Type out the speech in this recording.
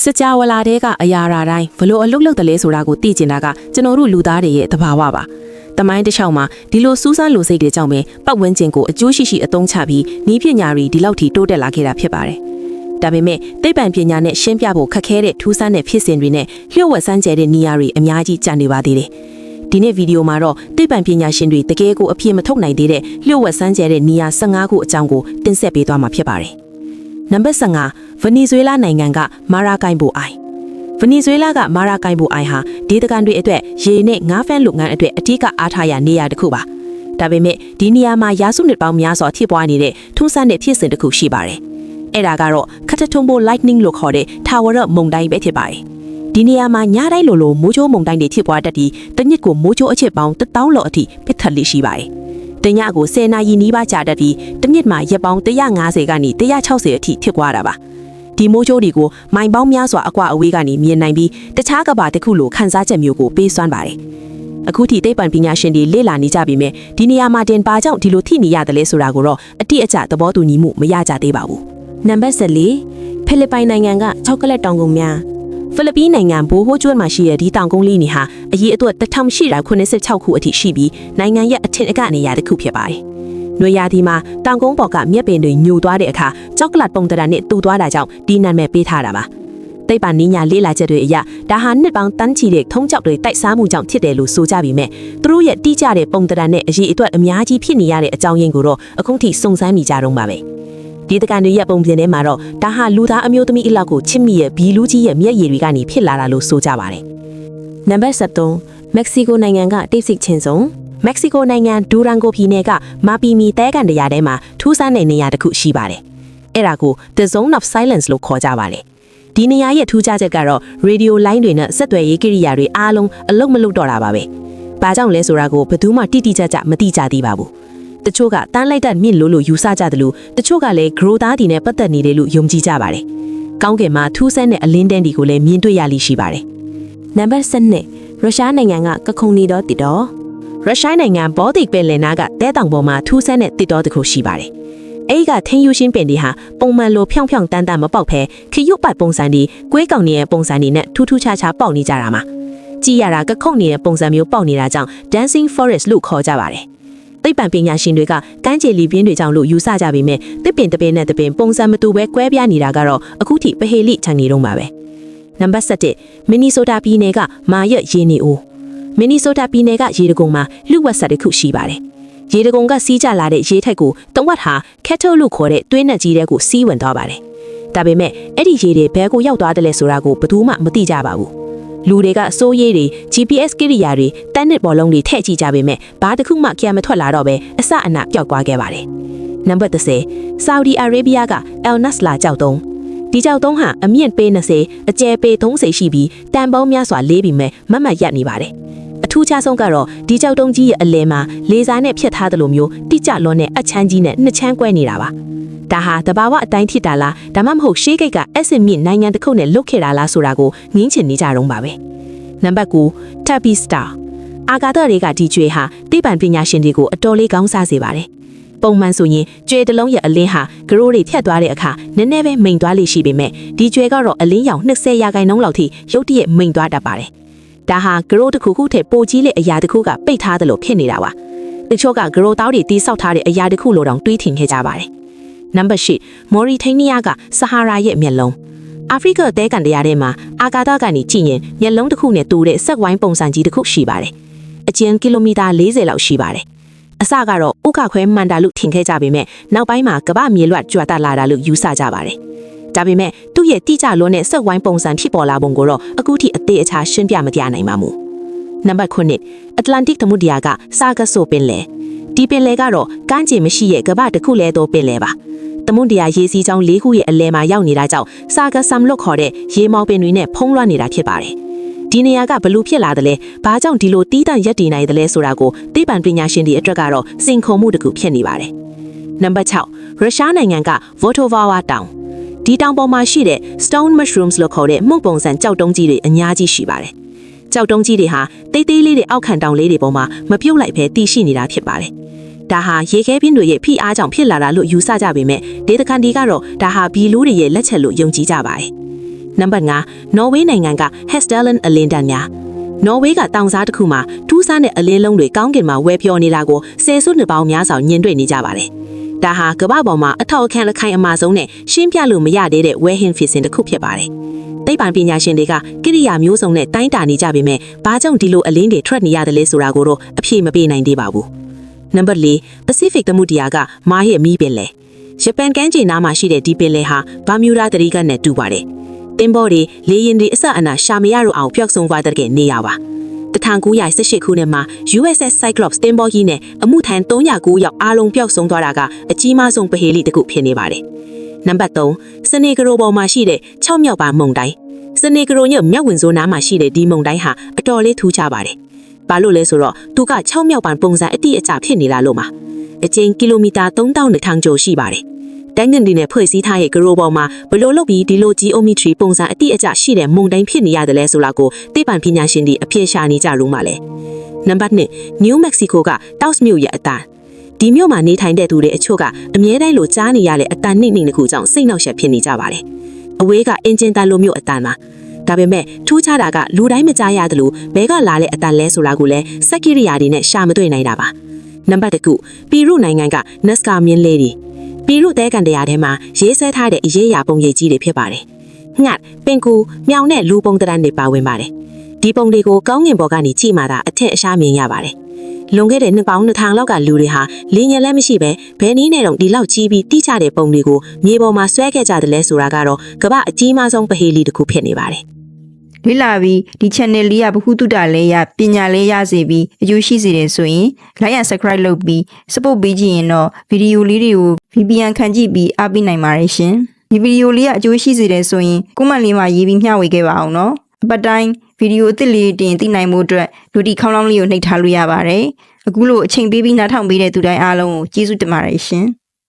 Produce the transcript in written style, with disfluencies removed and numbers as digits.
စစ်ကြဝဠာတဲကအရာရာတိုင်းဘလို့အလုတ်လုတ်တလဲဆိုတာကိုသိကျင်တာကကျွန်တော်တို့လူသားတွေရဲ့သဘာဝပါတမိုင်းတစ်လျှောက်မှာဒီလိုစူးစမ်းလိုစိတ်တွေကြောင့်ပဲပတ်ဝန်းကျင်ကိုအကျိုးရှိရှိအသုံးချပြီးနည်းပညာတွေဒီလောက်ထိတိုးတက်လာခဲ့တာဖြစ်ပါတယ်ဒါပေမဲ့သိပ္ပံပညာနဲ့ရှင်းပြဖို့ခက်ခဲတဲ့ထူးဆန်းတဲ့ဖြစ်စဉ်တွေနဲ့လျှို့ဝှက်စမ်းကြဲတဲ့နေရာတွေအများကြီးကျန်နေပါသေးတယ်ဒီနေ့ဗီဒီယိုမှာတော့သိပ္ပံပညာရှင်တွေတကယ်ကိုအပြည့်မထုတ်နိုင်သေးတဲ့လျှို့ဝှက်စမ်းကြဲတဲ့နေရာ15ခုအကြောင်းကိုတင်ဆက်ပေးသွားမှာဖြစ်ပါတယ်နံပါတ်15ဗနီဇွဲလားနိုင်ငံကမာရာကိုင်ဘိုအိုင်ဗနီဇွဲလားကမာရာကိုင်ဘိုအိုင်ဟာဒေသခံတွေအတွက်ရေနဲ့ငါးဖမ်းလုပ်ငန်းအတွက်အထူးအားထားရနေရာတစ်ခုပါဒါပေမဲ့ဒီနေရာမှာရာစုနှစ်ပေါင်းများစွာဖြစ်ပွားနေတဲ့ထူးဆန်းတဲ့ဖြစ်စဉ်တစ်ခုရှိပါတယ်အဲ့ဒါကတော့ခတ်ထုံဘို lightning လို့ခေါ်တဲ့ထာဝရမုန်တိုင်းပဲဖြစ်ပါတယ်ဒီနေရာမှာညတိုင်းလိုမိုးချိုးမုန်တိုင်းတွေဖြစ်ပွားတတ်ပြီးတစ်ညကိုမိုးချိုးအချက်ပေါင်း1000လောက်အထိပစ်ထက်လေးရှိပါတယ်တညကို10နာရီနီးပါးကြာတတ်ပြီးတစ်နှစ်မှာရက်ပေါင်း150ကနေ160အထိဖြစ်ပွားတာပါဒီမိုးချိုးတွေကိုမိုင်ပေါင်းများစွာအကွာအဝေးကနေမြင်နိုင်ပြီးတခြားကဘာတစ်ခုလိုခန်းစားချက်မျိုးကိုပေးစွမ်းပါတယ်အခုထိသိပ္ပံပညာရှင်တွေလေ့လာနေကြပြီမဲ့ဒီနေရာမှာတင်ပါကြောင့်ဒီလိုထိနေရတယ်လဲဆိုတာကိုတော့အတိအကျသဘောတူညီမှုမရကြသေးပါဘူးနံပါတ်14ဖိလစ်ပိုင်နိုင်ငံကချောကလက်တောင်ကုန်းများဖိလစ်ပင်းနိုင်ငံဘိုဟိုကျွန်းမှာရှိတဲ့ဒီတောင်ကုန်းလေးနေဟာအရေးအတွက်1886ခုအထိရှိပြီးနိုင်ငံရဲ့အထင်အကနေရာတစ်ခုဖြစ်ပါတယ်။နွေရာသီမှာတောင်ကုန်းပေါ်ကမြက်ပင်တွေညိုသွားတဲ့အခါချောကလက်ပုံတရာနဲ့တူသွားတာကြောင့်ဒီနာမည်ပေးထားတာပါ။သိပ္ပံနည်းညာလေ့လာချက်တွေအရဒါဟာနှစ်ပေါင်းတန်းချီတဲ့ထုံးကျောက်တွေတိုက်စားမှုကြောင့်ဖြစ်တယ်လို့ဆိုကြပြီးမြဲသူတို့ရဲ့တိကျတဲ့ပုံတရာနဲ့အရေးအတွက်အများကြီးဖြစ်နေရတဲ့အကြောင်းရင်းကိုတော့အခုထိစုံစမ်းမိကြတော့မှာပဲ။ဒီတကန်တွေရဲ့ပုံပြင်ထဲမှာတော့ဒါဟာလူသားအမျိုးသမီးအလောက်ကိုချစ်မိရဲ့ဘီလူးကြီးရဲ့မျက်ရည်တွေကနေဖြစ်လာတာလို့ဆိုကြပါတယ်။နံပါတ်73မက္ကဆီကိုနိုင်ငံကတိတ်ဆိတ်ချင်းစုံမက္ကဆီကိုနိုင်ငံဒူရန်ဂိုပြည်နယ်ကမာပီမီတဲကန်တရားထဲမှာထူးဆန်းတဲ့နေရာတစ်ခုရှိပါတယ်။အဲ့ဒါကို The Zone of Silence လို့ခေါ်ကြပါတယ်။ဒီနေရာရဲ့ထူးခြားချက်ကတော့ရေဒီယိုလိုင်းတွေနဲ့ဆက်သွယ်ရေးကိရိယာတွေအားလုံးအလုံးမလုံးတော့တာပါပဲ။ဘာကြောင့်လဲဆိုတာကိုဘယ်သူမှတိတိကျကျမသိကြသေးပါဘူး။တချို့ကတန်းလိုက်တဲ့မြင့်လို့ယူဆကြတယ်လို့တချို့ကလည်းဂရိုသားဒီနဲ့ပတ်သက်နေတယ်လို့ယုံကြည်ကြပါတယ်။ကောင်းကင်မှာထူးဆန်းတဲ့အလင်းတန်းဒီကိုလည်းမြင်တွေ့ရလိမ့်ရှိပါတယ်။နံပါတ်7ရုရှားနိုင်ငံကကခုန်နေတော့တစ်တော်ရုရှားနိုင်ငံဘောတိတ်ပင်လယ်နာကတဲတောင်ပေါ်မှာထူးဆန်းတဲ့တစ်တော်တစ်ခုရှိပါတယ်။အဲဒီကထင်းယူရှင်းပင်တွေဟာပုံမှန်လိုဖြောင်ဖြောင်တန်းတန်းမပေါက်ဖဲခရုပ်ပတ်ပုံစံတွေကွေးကောင်နေတဲ့ပုံစံတွေနဲ့ထူးထူးခြားခြားပေါက်နေကြတာမှာကြည်ရတာကခုန်နေတဲ့ပုံစံမျိုးပေါက်နေတာကြောင့် Dancing Forest လို့ခေါ်ကြပါတယ်။သိပ္ပံပညာရှင်တွေကကမ်းခြေလီပြင်းတွေကြောင့်လို့ယူဆကြပေမဲ့တစ်ပင်တစ်ပင်နဲ့တစ်ပင်ပုံစံမတူပဲကွဲပြားနေတာကတော့အခုထိပဟေလိခြံနေတော့မှာပဲနံပါတ်7မင်နီဆိုတာပြည်နယ်ကမာရွတ်ရေနေအိုမင်နီဆိုတာပြည်နယ်ကရေတကုံမှာလူဝက်ဆက်တစ်ခုရှိပါတယ်ရေတကုံကစီးကျလာတဲ့ရေထက်ကိုတဝက်ဟာကက်တိုလို့ခေါ်တဲ့သွေးနဲ့ကြီးတဲ့ကိုစီးဝင်သွားပါတယ်ဒါပေမဲ့အဲ့ဒီရေတွေဘဲကိုရောက်သွားတယ်လဲဆိုတာကိုဘယ်သူမှမသိကြပါဘူးလူတွေကစိုးရေးတွေ GPS ကိရိယာတွေတန်းနစ်ဘောလုံးတွေထည့်ကြည့်ကြပေမဲ့ဘာတစ်ခုမှကြံမထွက်လာတော့ပဲအစအနပျောက်သွားခဲ့ပါတယ်နံပါတ်10ဆော်ဒီအာရေဗျက El Nasla ကြောက်တုံးဒီကြောက်တုံးဟာအမြင့်ပေ20အကျယ်ပေ30ရှိပြီးတန်ပေါင်းများစွာလေးပြီးမဲ့မတ်မတ်ရပ်နေပါတယ်အထူးခြားဆုံးကတော့ဒီကြောက်တုံးကြီးရဲ့အလယ်မှာလေစာနဲ့ဖြတ်ထားသလိုမျိုးတိကျလွန်တဲ့အချမ်းကြီးနဲ့နှစ်ချမ်းကွဲနေတာပါဒါဟာတဘာဝအတိုင်းဖြစ်တာလားဒါမှမဟုတ်ရှေးကိတ်ကအဆင့်မြင့်နိုင်ငံတစ်ခုနဲ့လွတ်ခဲ့တာလားဆိုတာကိုငင်းချင်နေကြတော့ပါပဲနံပါတ်9 Tabi Star အာကာသတွေကဒီကျွေဟာသိပ္ပံပညာရှင်တွေကိုအတော်လေးကောင်းစားစေပါတယ်ပုံမှန်ဆိုရင်ကျွေတစ်လုံးရဲ့အလင်းဟာဂရိုးတွေဖြတ်သွားတဲ့အခါနည်းနည်းပဲမိန်သွားလိမ့်ရှိပေမဲ့ဒီကျွေကတော့အလင်းရောင်20%လောက်ထိရုတ်တရက်မိန်သွားတတ်ပါတယ်ဒါဟာဂရိုးတစ်ခုခုထက်ပိုကြီးတဲ့အရာတစ်ခုကပိတ်ထားသလိုဖြစ်နေတာပါတချို့ကဂရိုးတောက်တွေတီးဆောက်ထားတဲ့အရာတစ်ခုလိုတောင်တွေးထင်ခဲ့ကြပါတယ်နံပါတ်10မော်ရီထိနီးယားကဆဟာရာရဲ့မျက်လုံးအာဖရိကတဲကန်တရားထဲမှာအာကာသကနေကြည့်ရင်မျက်လုံးတစ်ခုနဲ့တူတဲ့ဆက်ဝိုင်းပုံစံကြီးတစ်ခုရှိပါတယ်အကျဉ်းကီလိုမီတာ40လောက်ရှိပါတယ်အစကတော့ဥက္ကခွဲမန္တာလို့ထင်ခဲ့ကြပေမဲ့နောက်ပိုင်းမှာကမ္ဘာမြေလွတ်ကြွတာလာတာလို့ယူဆကြပါတယ်ဒါပေမဲ့သူ့ရဲ့တိကျလွန်းတဲ့ဆက်ဝိုင်းပုံစံဖြစ်ပေါ်လာပုံကိုတော့အခုထိအသေးအချာရှင်းပြမပြနိုင်ပါဘူးနံပါတ်9အတ္တလန်တစ်သမုဒ္ဒရာကစာကဆိုပင်လယ်ဒီပင်လယ်ကတော့ကမ်းခြေမရှိရဲ့ကမ္ဘာတစ်ခုလဲသောပင်လယ်ပါသမုဒ္ဒရာရေစီးကြောင်း၄ခုရဲ့အလယ်မှာရောက်နေတာကြောင့်စာကဆမ်လို့ခေါ်တဲ့ရေမောင်ပင်တွေနဲ့ဖုံးလွှမ်းနေတာဖြစ်ပါတယ်ဒီနေရာကဘလို့ဖြစ်လာတယ်လဲဘာကြောင့်ဒီလိုတီးတန့်ရက်တည်နိုင်တယ်လဲဆိုတာကိုသိပ္ပံပညာရှင်တွေအတွက်ကတော့စိန်ခေါ်မှုတစ်ခုဖြစ်နေပါတယ်နံပါတ်6ရုရှားနိုင်ငံက Votovava တောင်ဒီတောင်ပေါ်မှာရှိတဲ့ Stone Mushrooms လို့ခေါ်တဲ့မှုန့်ပုံစံကြောက်တုံးကြီးတွေအများကြီးရှိပါတယ်ကြောက်တုံးကြီးတွေဟာတိတ်သေးလေးတွေအောက်ခံတောင်လေးတွေပေါ်မှာမပြုတ်လိုက်ပဲတည်ရှိနေတာဖြစ်ပါတယ်ဒါဟာရေခဲပြင်းတွေရဲ့ဖိအားကြောင့်ဖြစ်လာတာလို့ယူဆကြပေမဲ့ဒေသခံတွေကတော့ဒါဟာဘီလူးတွေရဲ့လက်ချက်လို့ယုံကြည်ကြပါတယ် နံပါတ်5နော်ဝေးနိုင်ငံက Hestelen အလင်းတန်းများနော်ဝေးကတောင်စားတစ်ခုမှာထူးဆန်းတဲ့အလင်းလုံးတွေကောင်းကင်မှာဝဲပြောနေတာကိုဆယ်စုနှစ်ပေါင်းများစွာညှဉ်းတွေ့နေကြပါတယ်။ဒါဟာကမ္ဘာပေါ်မှာအထောက်အခံအခိုင်အမာဆုံးနဲ့ရှင်းပြလို့မရသေးတဲ့ Weyhin ဖြစ်စဉ်တစ်ခုဖြစ်ပါတယ်။သိပ္ပံပညာရှင်တွေကကိရိယာမျိုးစုံနဲ့တိုင်းတာနေကြပေမဲ့ဘာကြောင့်ဒီလိုအလင်းတွေထွက်နေရတယ်လဲဆိုတာကိုတော့အဖြေမပေးနိုင်သေးပါဘူး။နံပါတ်4 Pacific သမုဒ္ဒရာကမားရဲ့မီးပင်လယ်ဂျပန်ကမ်းခြေနားမှာရှိတဲ့ဒီပင်လယ်ဟာဘာမြူရာတရီကနဲ့တူပါတယ်။တင်ဘော်တွေလေရင်တွေအစအနာရှာမရတော့အောင်ပျောက်ဆုံးသွားတဲ့နေရာပါ1918ခုနှစ်မှာ USS Cyclops တင်ဘော်ကြီးနဲ့အမှုထမ်း309ယောက်အားလုံးပျောက်ဆုံးသွားတာကအကြီးမားဆုံးပဟေလိတစ်ခုဖြစ်နေပါတယ်။နံပါတ်3စနေကရိုပေါ်မှာရှိတဲ့6မြောက်ပါမုန်တိုင်းစနေကရိုညမြောက်ဝင်ဇိုးနားမှာရှိတဲ့ဒီမုန်တိုင်းဟာအတော်လေးထူးခြားပါတယ်။ဘာလို့လဲဆိုတော့သူက6မြောက်ပံပုံစံအတိအကျဖြစ်နေတာလို့မှာအကျဉ်းကီလိုမီတာ3200ကျော်ရှိပါတယ်။တိုင်းငန်ဒီနဲ့ဖွဲ့စည်းထားတဲ့ကရိုပေါ်မှာဘလို့လုပ်ပြီးဒီလိုဂျီအိုမီထရီပုံစံအတိအကျရှိတဲ့မုန်တိုင်းဖြစ်နေရတယ်လဲဆိုတာကိုသိပ္ပံပညာရှင်တွေအဖြေရှာနေကြလို့မှလဲ။နံပါတ်2 New Mexico ကတောက်စ်မြို့ရဲ့အတန်ဒီမြို့မှာနေထိုင်တဲ့သူတွေအချို့ကအမြဲတမ်းလိုကြားနေရတဲ့အတန်နှိမ့်နှိမ့်တစ်ခုကြောင့်စိတ်နှောက်ယှက်ဖြစ်နေကြပါတယ်။အဝေးကအင်ဂျင်တန်လိုမျိုးအတန်ပါဒါပေမဲ့ထူးခြားတာကလူတိုင်းမကြားရသလိုဘဲကလာတဲ့အတန်လဲဆိုတာကိုလည်းစက်ကိရိယာတွေနဲ့ရှာမတွေ့နိုင်တာပါနံပါတ်1ပီရုနိုင်ငံကနက်စကာမြင်းလေးတွေပီရုတဲကန်တရားထဲမှာရေးဆွဲထားတဲ့အရေးအရာပုံရိပ်ကြီးတွေဖြစ်ပါတယ်ငှက်ပင်ကူမြောင်နဲ့လူပုံတရံတွေပါဝင်ပါတယ်ဒီပုံတွေကိုကောင်းငင်ပေါ်ကနေကြည့်မှသာအထက်အရှားမြင်ရပါတယ်လွန်ခဲ့တဲ့နှစ်ပေါင်း2000လောက်ကလူတွေဟာလင်းရလည်းမရှိပဲဘယ်နည်းနဲ့တော့ဒီလောက်ကြီးပြီးတိကျတဲ့ပုံတွေကိုမြေပေါ်မှာဆွဲခဲ့ကြတယ်လဲဆိုတာကတော့ကမ္ဘာအကြီးမားဆုံးပဟေလီတစ်ခုဖြစ်နေပါတယ်လေ့လာပြီးဒီ channel လေးကဘ ഹു တုတလည်းရပညာလည်းရစေပြီးအကျိုးရှိစေတယ်ဆိုရင် like and subscribe လုပ်ပြီး support ပေးကြည့်ရင်တော့ဗီဒီယိုလေးတွေကို VPN ခံကြည့်ပြီးအားပေးနိုင်ပါတယ်ရှင်ဒီဗီဒီယိုလေးကအကျိုးရှိစေတယ်ဆိုရင် comment လေးမှာရေးပြီးမျှဝေခဲ့ပါအောင်နော်အပတ်တိုင်းဗီဒီယိုအသစ်လေးတင်သိနိုင်မှုအတွက်လူတီခေါင်းလောင်းလေးကိုနှိပ်ထားလို့ရပါတယ်အခုလိုအချိန်ပေးပြီးနားထောင်ပေးတဲ့သူတိုင်းအားလုံးကိုကျေးဇူးတင်ပါတယ်ရှင်